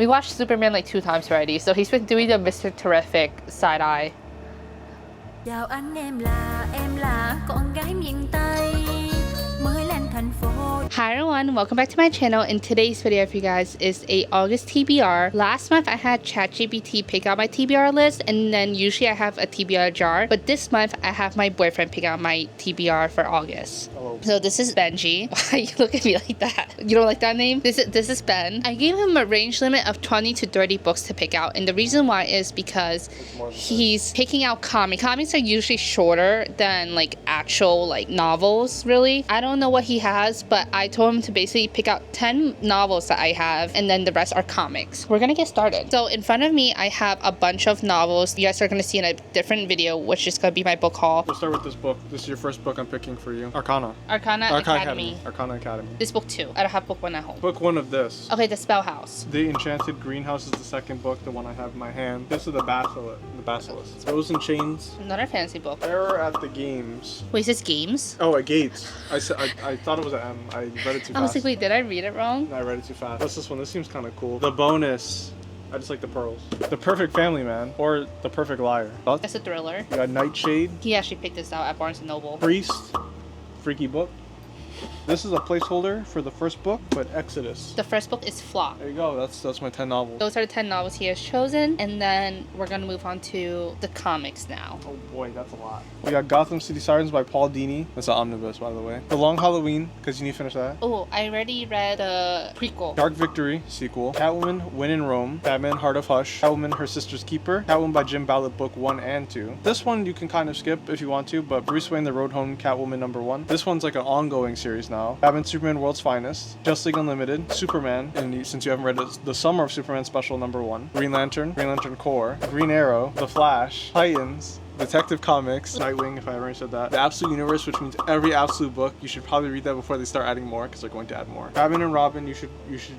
We watched Superman like 2 times already, so he's been doing the Mr. Terrific side eye. Chào anh em là con gái miền Tây mới lên thành phố. Hi everyone, welcome back to my channel. And today's video for you guys is a August TBR. Last month I had ChatGPT pick out my TBR list, and then usually I have a TBR jar, but this month I have my boyfriend pick out my TBR for August. Hello. So this is Benji. Why you look at me like that? You don't like that name? This is Ben. I gave him a range limit of 20 to 30 books to pick out, and the reason why is because he's picking out comics. Comics are usually shorter than like actual like novels, really. I don't know what he has, but I told him to basically pick out 10 novels that I have, and then the rest are comics. We're gonna get started. So in front of me, I have a bunch of novels. You guys are gonna see in a different video, which is gonna be my book haul. We'll start with this book. This is your first book I'm picking for you. Arcana Academy. Arcana Academy. This is book 2. I don't have book 1 at home. Book 1 of this. Okay, the Spell House. The Enchanted Greenhouse is the second book, the one I have in my hand. This is the Basilisk. Rose and Chains. Another fancy book. Error at the Games. Wait, is this games? Oh, at Gates. I thought it was an M. I read it too fast. I was like, wait, did I read it wrong? No, I read it too fast. What's this one? This seems kind of cool. The Bonus. I just like the pearls. The Perfect Family Man, or The Perfect Liar. Thoughts? That's a thriller. We got Nightshade. He actually picked this out at Barnes & Noble. Priest. Freaky book. This is a placeholder for the first book, but Exodus. The first book is Flock. There you go. That's my 10 novels. Those are the 10 novels he has chosen, and then we're gonna move on to the comics now. Oh boy, that's a lot. We got Gotham City Sirens by Paul Dini. That's an omnibus, by the way. The Long Halloween, because you need to finish that. Oh, I already read the prequel. Dark Victory, sequel. Catwoman, Win in Rome. Batman, Heart of Hush. Catwoman, Her Sister's Keeper. Catwoman by Jim Ballard, book 1 and 2. This one you can kind of skip if you want to, but Bruce Wayne, The Road Home, Catwoman #1. This one's like an ongoing series now. Batman, Superman, World's Finest. Just League Unlimited. Superman, and since you haven't read it, The Summer of Superman Special #1. Green Lantern Corps. Green Arrow. The Flash. Titans. Detective Comics, Nightwing, if I already said that. The Absolute Universe, which means every Absolute book. You should probably read that before they start adding more, because they're going to add more. Batman and Robin, you should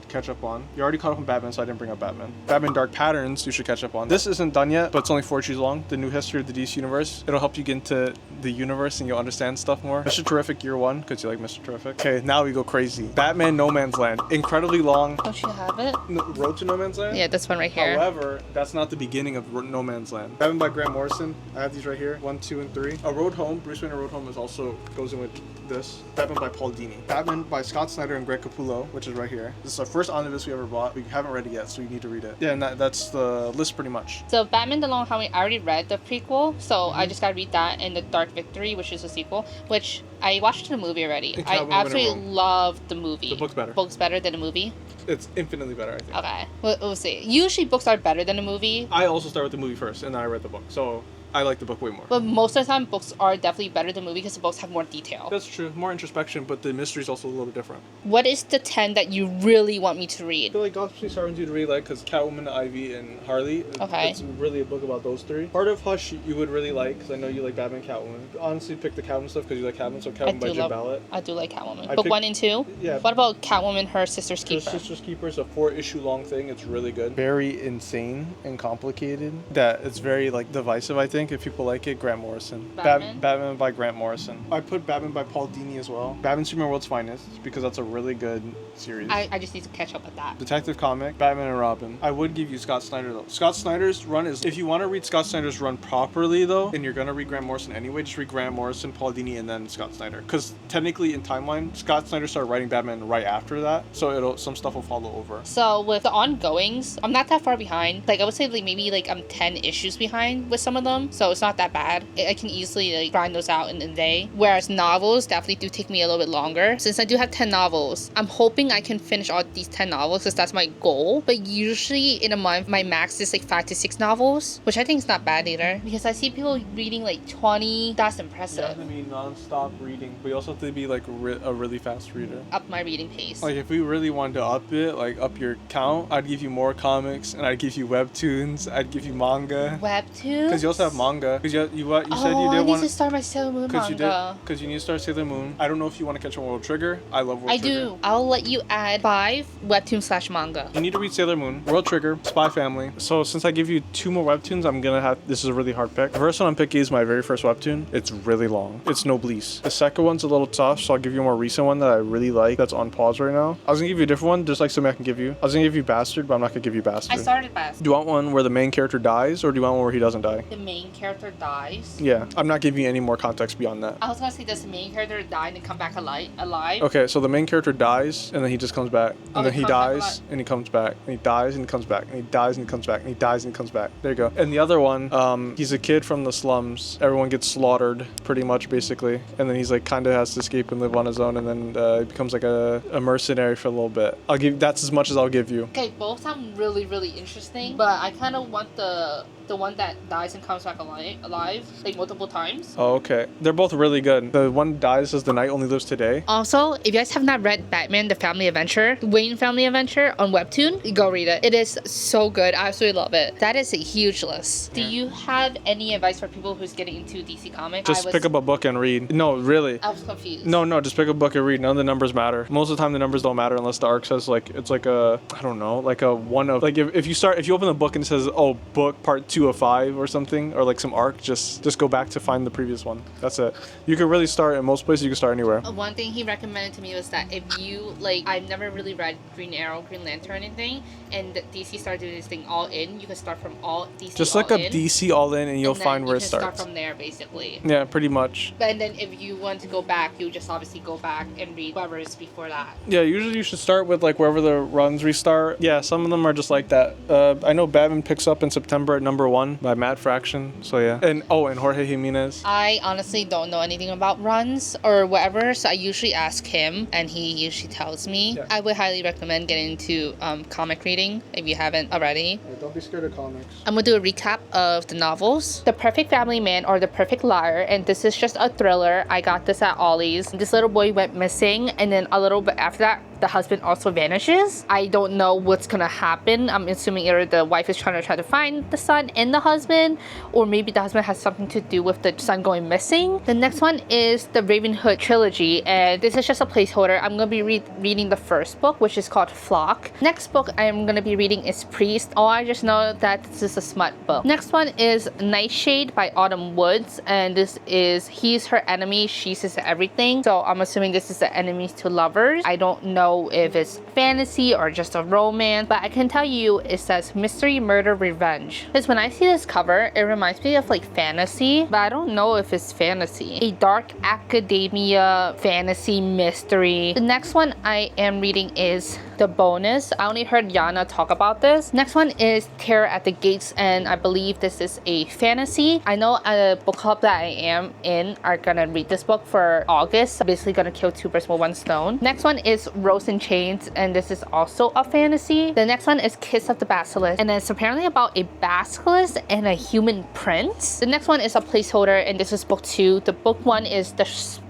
catch up on. You already caught up on Batman, so I didn't bring up Batman. Batman Dark Patterns, you should catch up on. This isn't done yet, but it's only 4 issues long. The New History of the DC Universe. It'll help you get into the universe and you'll understand stuff more. Mr. Terrific Year 1, because you like Mr. Terrific. Okay, now we go crazy. Batman No Man's Land. Incredibly long. Don't you have it? Road to No Man's Land? Yeah, this one right here. However, that's not the beginning of No Man's Land. Batman by Grant Morrison. I have these right here. 1, 2, and 3. A Road Home. Bruce Wayne A Road Home is also goes in with this. Batman by Paul Dini. Batman by Scott Snyder and Greg Capullo, which is right here. This is our first omnibus we ever bought. We haven't read it yet, so you need to read it. Yeah, and that's the list pretty much. So Batman The Long Halloween, I already read the prequel, so I just gotta read that, and the Dark Victory, which is a sequel, which I watched the movie already. And I Catwoman absolutely Win in Rome. loved the movie. The book's better. Book's better than the movie? It's infinitely better, I think. Okay, we'll see. Usually books are better than the movie, I also start with the movie first, and then I read the book. So I like the book way more. but most of the time books are definitely better than the movie because the books have more detail. That's true. More introspection, but the mystery's also a little bit different. What is the 10 that you really want me to I read? feel like Gotham City Sirens you'd really like because Catwoman, Ivy, and Harley. Okay. It's really a book about those 3. Heart of Hush you would really like because I know you like Batman, Catwoman. Honestly, pick the Catwoman stuff because you like Catwoman, so Catwoman by Jim Ballard. I do like Catwoman. I Book picked- 1 and 2? Yeah. What about Catwoman, Her Sister's Her Keeper? Sister's Keeper is a 4-issue long thing. It's really good. Very insane and complicated. That it's very like divisive, I think, if people like it. Grant Morrison. Batman? Batman by Grant Morrison. I put Batman by Paul Dini as well. Batman Superman World's Finest because that's a really good series. I just need to catch up with that. Detective Comic, Batman and Robin. I would give you Scott Snyder though. Scott Snyder's run is, if you want to read Scott Snyder's run properly though, and you're gonna read Grant Morrison anyway, just read Grant Morrison, Paul Dini, and then Scott Snyder. Because technically in timeline, Scott Snyder started writing Batman right after that, so some stuff will follow over. So with the ongoings, I'm not that far behind. Like I would say like maybe like I'm 10 issues behind with some of them, so it's not that bad. I can easily like grind those out in a day. Whereas novels definitely do take me a little bit longer. Since I do have 10 novels, I'm hoping I can finish all these 10 novels because that's my goal. But usually in a month, my max is like 5 to 6 novels, which I think is not bad either. Because I see people reading like 20. That's You have impressive. to be non-stop reading, but you also have to be like a really fast reader. Up my reading pace. Like if we really wanted to up it, like up your count, I'd give you more comics and I'd give you webtoons, I'd give you manga. Because Webtoons? you also have manga. Because you said you I did need want to start my Sailor Moon manga. Because you need to start Sailor Moon. I don't know if you want to catch on World Trigger. I love World Trigger. I do. I'll let you add 5 webtoon/manga. You need to read Sailor Moon, World Trigger, Spy Family. So since I give you 2 more webtoons, I'm gonna have, this is a really hard pick. The first one I'm picking is my very first webtoon. It's really long. It's Noblesse. The second one's a little tough, so I'll give you a more recent one that I really like that's on pause right now. I was gonna give you a different one, just like something I can give you. I was gonna give you Bastard, but I'm not gonna give you Bastard. I started Bastard. Do you want one where the main character dies, or do you want one where he doesn't die? The main character dies. Yeah, I'm not giving you any more context beyond that. I was gonna say, does the main character die and then come back alive? Okay, so the main character dies, and then he just comes back. And then he dies, and he comes back. And he dies, and he comes back. And he dies, and he comes back. And he dies, and he comes back. There you go. And the other one, he's a kid from the slums. Everyone gets slaughtered, pretty much, basically. And then he's like, kind of has to escape and live on his own. And then he becomes like a mercenary for a little bit. That's as much as I'll give you. Okay, both sound really, really interesting. But I kind of want the one that dies and comes back alive like multiple times. Oh, okay. They're both really good. The one dies as the night only lives today. Also, if you guys have not read Batman the Family Adventure, Wayne Family Adventure on Webtoon, go read it. It is so good. I absolutely love it. That is a huge list. Do you have any advice for people who's getting into DC Comics? Just pick up a book and read. No, really. I was confused. No, just pick up a book and read. None of the numbers matter. Most of the time the numbers don't matter unless the arc says like, it's like a, I don't know, like a one of, like if you open the book and it says, oh, book part 2 of 5 or something, or like some arc, just go back to find the previous one. That's it. You can really start in most places. You can start anywhere. One thing he recommended to me was that if you like, I've never really read Green Arrow, Green Lantern, or anything, and DC started doing this thing all in. You can start from all DC. Just look up DC all in, and you'll find where it starts. Start from there, basically. Yeah, pretty much. And then if you want to go back, you just obviously go back and read whatever is before that. Yeah, usually you should start with like wherever the runs restart. Yeah, some of them are just like that. I know Batman picks up in September at #1 by Matt Fraction. So yeah, and Jorge Jimenez. I honestly don't know anything about runs or whatever, so I usually ask him, and he usually tells me. Yeah. I would highly recommend getting into comic reading if you haven't already. Yeah, don't be scared of comics. I'm gonna do a recap of the novels. The Perfect Family Man or The Perfect Liar, and this is just a thriller. I got this at Ollie's. This little boy went missing, and then a little bit after that, the husband also vanishes. I don't know what's gonna happen. I'm assuming either the wife is trying to find the son and the husband, or maybe the husband has something to do with the son going missing. The next one is the Raven Hood trilogy, and this is just a placeholder. I'm gonna be reading the first book, which is called Flock. Next book I'm gonna be reading is Priest. Oh, I just know that this is a smut book. Next one is Nightshade by Autumn Woods, and this is he's her enemy, she's his everything. So I'm assuming this is the enemies to lovers. I don't know if it's fantasy or just a romance, but I can tell you it says mystery, murder, revenge. Because when I see this cover, it reminds me of like fantasy, but I don't know if it's fantasy. A dark academia fantasy mystery. The next one I am reading is The Bonus. I only heard Yana talk about this. Next one is Terror at the Gates, and I believe this is a fantasy. I know a book club that I am in are gonna read this book for August. I'm basically gonna kill 2 birds with 1 stone. Next one is Rose in Chains, and this is also a fantasy. The next one is Kiss of the Basilisk, and it's apparently about a basilisk and a human prince. The next one is a placeholder, and this is book 2. The book 1 is The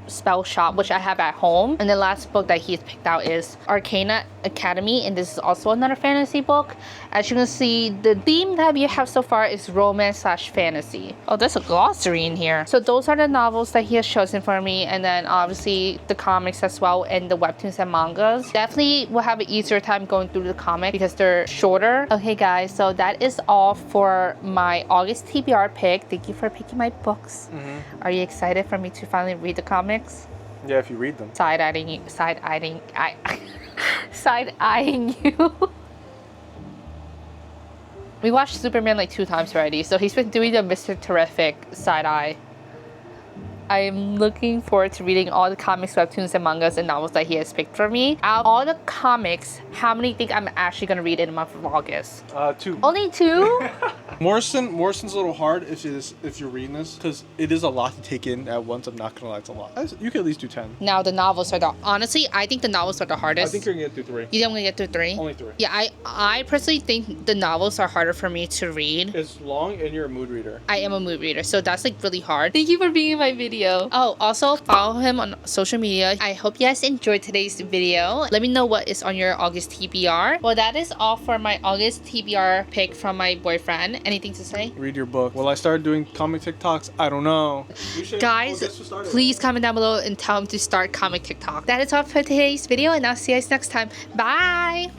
Spell Shop, which I have at home, and the last book that he's picked out is Arcana Academy, and this is also another fantasy book. As you can see, the theme that we have so far is romance/fantasy. Oh, there's a glossary in here. So those are the novels that he has chosen for me, and then obviously the comics as well, and the webtoons and mangas. Definitely will have an easier time going through the comic because they're shorter. Okay guys, so that is all for my August TBR pick. Thank you for picking my books. Are you excited for me to finally read the comics? Yeah, if you read them. Side-eyeing you. We watched Superman like 2 times already, so he's been doing the Mr. Terrific side eye. I'm looking forward to reading all the comics, webtoons, and mangas and novels that he has picked for me. Out of all the comics, how many think I'm actually gonna read in the month of August? 2. Only 2? Morrison's a little hard if you're reading this, because it is a lot to take in at once. I'm not gonna lie, it's a lot. You could at least do 10. Now the novels are honestly, I think the novels are the hardest. I think you're gonna get through 3. You think I'm gonna get through 3? Only 3. Yeah, I personally think the novels are harder for me to read. It's long and you're a mood reader. I am a mood reader, so that's like really hard. Thank you for being in my video. video. Oh, also follow him on social media. I hope you guys enjoyed today's video. Let me know what is on your August TBR. Well, that is all for my August TBR pick from my boyfriend. Anything to say? Read your book. Will I start doing comic TikToks? I don't know. Guys, please comment down below and tell him to start comic TikTok. That is all for today's video, and I'll see you guys next time. Bye!